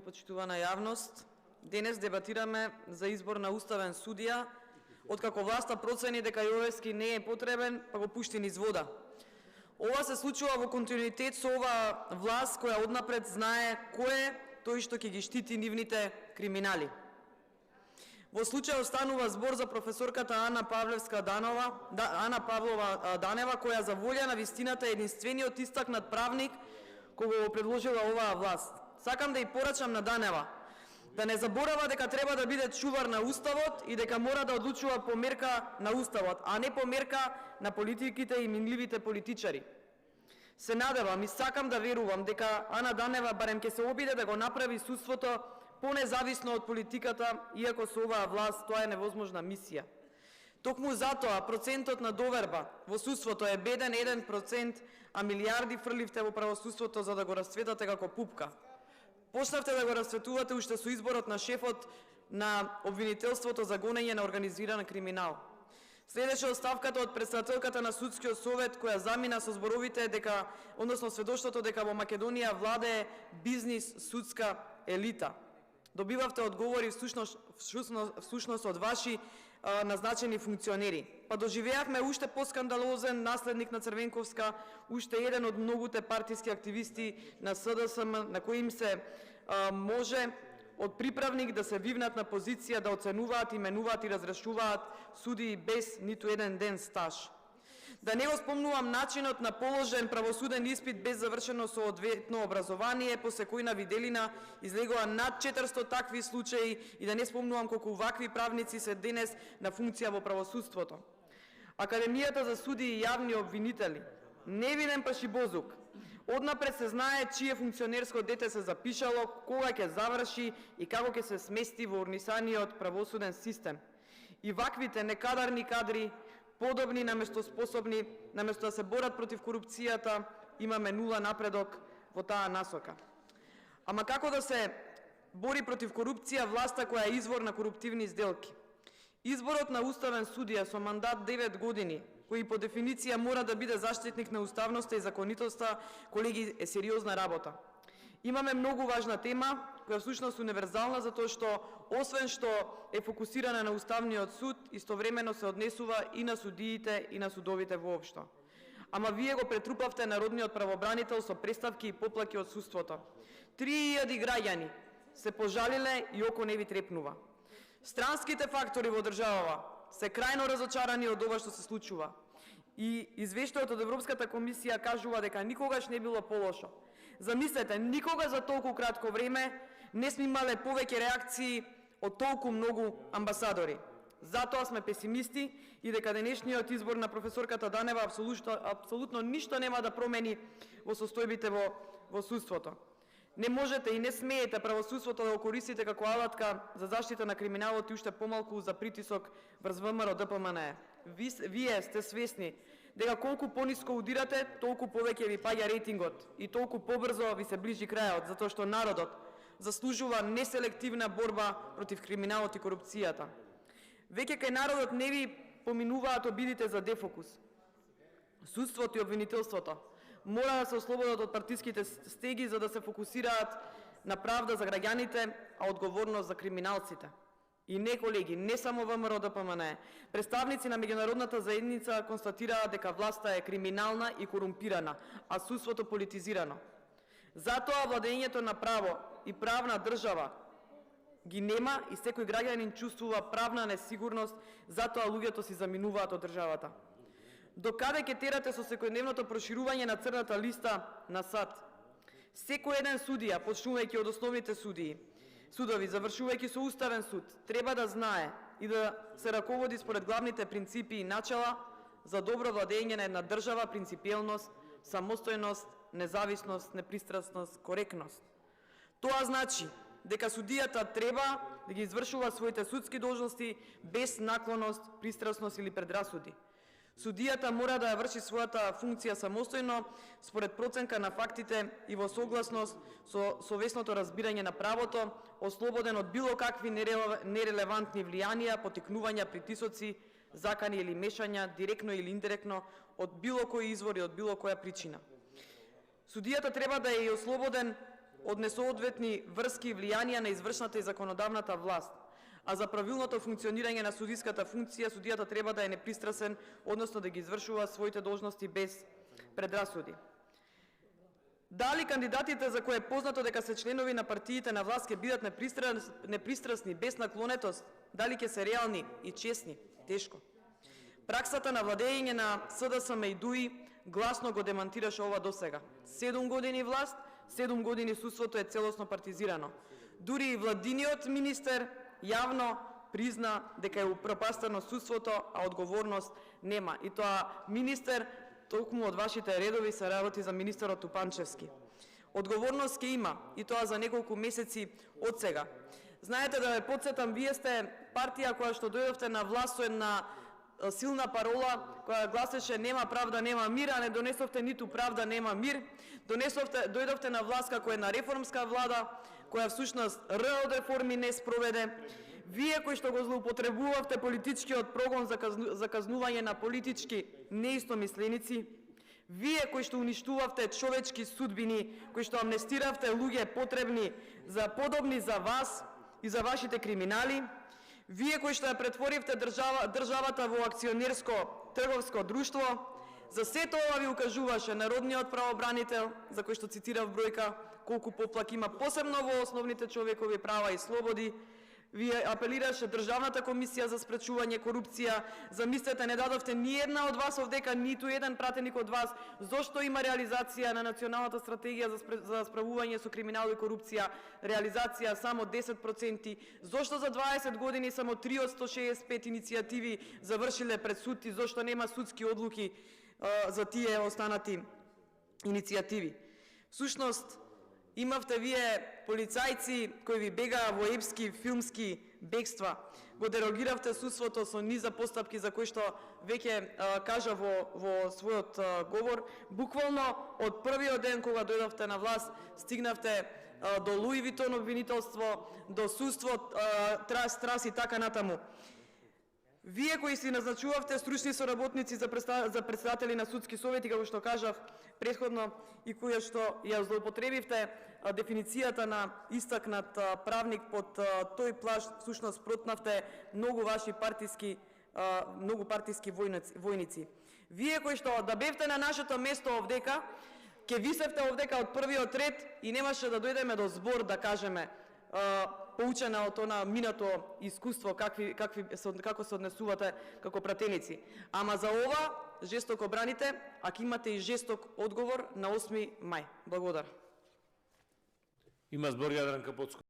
почитувана јавност, денес дебатираме за избор на уставен судија, откако власта процени дека Јовевски не е потребен, па го пушти низ вода. Ова се случува во континуитет со оваа власт која однапред знае кој е тој што ќе ги штити нивните криминали. Во случајот станува збор за професорката Ана Павлова Данева, која за волја на вистината е единствениот истакнат правник кој го предложила оваа власт. Сакам да ја порачам на Данева да не заборава дека треба да биде чувар на Уставот и дека мора да одлучува по мерка на Уставот, а не по мерка на политиките и минливите политичари. Се надевам и сакам да верувам дека Ана Данева барем ќе се обиде да го направи судството понезависно од политиката, иако со оваа власт тоа е невозможна мисија. Токму затоа процентот на доверба во судството е беден 1%, а милиарди фрливте во правосудството за да го расцветате како пупка. Почнавте да го расцветувате уште со изборот на шефот на обвинителството за гонење на организиран криминал. Следеше оставката од претседателката на судскиот совет која замина со зборовите дека, односно сведоштвото дека во Македонија владее бизнис судска елита. Добивавте одговори всушност од ваши назначени функционери. Па доживеавме уште поскандалозен наследник на Црвенковска, уште еден од многуте партиски активисти на СДСМ, на кои им се може од приправник да се вивнат на позиција да оценуваат, именуваат и разрешуваат судии без ниту еден ден стаж. Да не го спомнувам начинот на положен правосуден испит без завршено соодветно образование, после кој на виделина излегува над 400 такви случаи и да не спомнувам колку вакви правници се денес на функција во правосудството. Академијата за судии и јавни обвинители, невиден пашибозук, однапред се знае чие функционерско дете се запишало, кога ќе заврши и како ќе се смести во урнисаниот правосуден систем. И ваквите некадарни кадри, подобни наместо способни, наместо да се борат против корупцијата, имаме нула напредок во таа насока. Ама како да се бори против корупција власта која е извор на коруптивни сделки? Изборот на уставен судија со мандат 9 години, кој по дефиниција мора да биде заштитник на уставноста и законитоста, колеги, е сериозна работа. Имаме многу важна тема, која всушност универзална, затоа што, освен што е фокусирана на Уставниот суд, истовремено се однесува и на судиите и на судовите воопшто. Ама вие го претрупавте народниот правобранител со представки и поплаки од судството. 3000 граѓани се пожалиле и око не ви трепнува. Странските фактори во државава се крајно разочарани од ова што се случува. И извештајот од Европската комисија кажува дека никогаш не било полошо. Замислете, никога за толку кратко време не сме имале повеќе реакции од толку многу амбасадори. Затоа сме песимисти и дека денешниот избор на професорката Данева апсолутно ништо нема да промени во состојбите во судството. Не можете и не смеете правосудството да го користите како алатка за заштита на криминалот и уште помалку за притисок врз ВМРО ДПМН. Вие сте свесни дека колку пониско удирате, толку повеќе ви паѓа рейтингот и толку побрзо ви се ближи крајот, затоа што народот заслужува неселективна борба против криминалот и корупцијата. Веќе кај народот не ви поминуваат обидите за дефокус. Судството и обвинителството мора да се ослободат од партиските стеги за да се фокусираат на правда за граѓаните, а одговорност за криминалците. И не, колеги, не само ВМРО ДПМН. Представници на меѓународната заедница констатираат дека власта е криминална и корумпирана, а судството политизирано. Затоа владењето на право и правна држава ги нема и секој граѓанин чувствува правна несигурност, затоа луѓето си заминуваат од државата. До каде ќе терате со секојдневното проширување на црната листа на САД? Секој еден судија, почнувајќи од основните судови, завршувајќи со Уставен суд, треба да знае и да се раководи според главните принципи и начела за добро владење на една држава, принципиелност, самостојност, независност, непристрасност, коректност. Тоа значи дека судијата треба да ги извршува своите судски должности без наклоност, пристрасност или предрасуди. Судијата мора да ја врши својата функција самостојно, според проценка на фактите и во согласност со совесното разбирање на правото, ослободен од било какви нерелевантни влијанија, потикнувања, притисоци, закани или мешања, директно или индиректно, од било кој извор и од било која причина. Судијата треба да е и ослободен од несоодветни врски и влијанија на извршната и законодавната власт. А за правилното функционирање на судиската функција, судијата треба да е непристрасен, односно да ги извршува своите должности без предрасуди. Дали кандидатите за кои е познато дека се членови на партиите на власт ќе бидат непристрасни, без наклонетост, дали ќе се реални и честни? Тешко. Праксата на владење на СДСМ и ДУИ гласно го демантираше ова досега. 7 години власт, 7 години судството е целосно партизирано. Дури и владиниот министер јавно призна дека е упропастено судството, а одговорност нема. И тоа министер, толкому од вашите редови се работи за министерот Тупанчевски. Одговорност ќе има, и тоа за неколку месеци од сега. Знаете, да ве подсетам, вие сте партија која што дојдовте на власт со една силна парола која гласеше нема правда, нема мир, а не донесовте ниту правда, нема мир. Дојдовте на власт како една реформска влада, која всушност од реформи не спроведе. Вие кои што го злоупотребувавте политичкиот прогон за казнување на политички неистомисленици, вие кои што уништувавте човечки судбини, кои што амнестиравте луѓе потребни за подобни за вас и за вашите криминали, вие кои што ја претворивте државата во акционерско трговско друштво, за сето ова ви укажуваше народниот правобранител, за кој што цитирав бројка, колку поплак има посебно во основните човекови права и слободи. Вие апелираше Државната комисија за спречување корупција. Замислете, не дадовте ни една од вас овдека, ниту еден пратеник од вас. Зошто има реализација на националната стратегија за справување со криминал и корупција? Реализација само 10%. Зошто за 20 години само 3 од 165 иницијативи завршиле пред суд и зошто нема судски одлуки за тие останати иницијативи? Всушност, имавте вие полицајци кои ви бегаа во епски филмски бегства. Го дерогиравте судството со низа постапки за кои што веќе кажа во својот говор. Буквално од првиот ден кога дојдовте на власт, стигнавте до Луи Витон обвинителство, до судство, трас и така натаму. Вие кои си назначувавте стручни соработници за председатели на судски совети, како што кажав претходно, и кои што ја злоупотребивте дефиницијата на истакнат правник под тој плашт, всушност протнавте многу ваши партиски војници. Вие кои што да бевте на нашето место овдека, ќе висевте овдека од првиот ред и немаше да дојдеме до збор да кажеме поучена од она минато искуство како се однесувате како пратеници. Ама за ова жестоко браните, а ќе имате и жесток одговор на 8 мај. Благодарам. Има збор Јадранка Поцко.